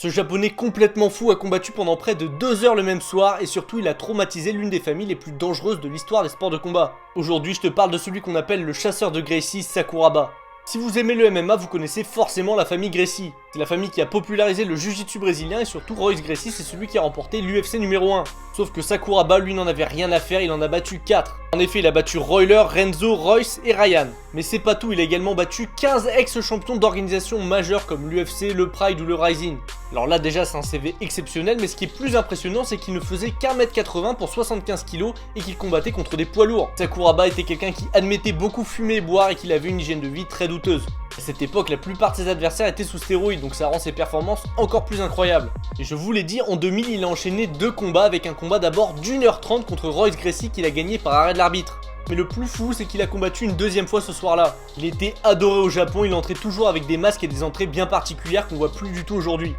Ce japonais complètement fou a combattu pendant près de 2 heures le même soir et surtout il a traumatisé l'une des familles les plus dangereuses de l'histoire des sports de combat. Aujourd'hui je te parle de celui qu'on appelle le chasseur de Gracie, Sakuraba. Si vous aimez le MMA, vous connaissez forcément la famille Gracie. C'est la famille qui a popularisé le jiu-jitsu brésilien et surtout Royce Gracie c'est celui qui a remporté l'UFC numéro 1. Sauf que Sakuraba lui n'en avait rien à faire, il en a battu 4. En effet il a battu Royler, Renzo, Royce et Ryan. Mais c'est pas tout, il a également battu 15 ex-champions d'organisations majeures comme l'UFC, le Pride ou le Rising. Alors là déjà c'est un CV exceptionnel, mais ce qui est plus impressionnant c'est qu'il ne faisait qu'1m80 pour 75 kg et qu'il combattait contre des poids lourds. Sakuraba était quelqu'un qui admettait beaucoup fumer et boire et qu'il avait une hygiène de vie très douteuse. À cette époque, la plupart de ses adversaires étaient sous stéroïdes, donc ça rend ses performances encore plus incroyables. Et je vous l'ai dit, en 2000, il a enchaîné 2 combats avec un combat d'abord d'1h30 contre Royce Gracie qu'il a gagné par arrêt de l'arbitre. Mais le plus fou, c'est qu'il a combattu une deuxième fois ce soir-là. Il était adoré au Japon, il entrait toujours avec des masques et des entrées bien particulières qu'on voit plus du tout aujourd'hui.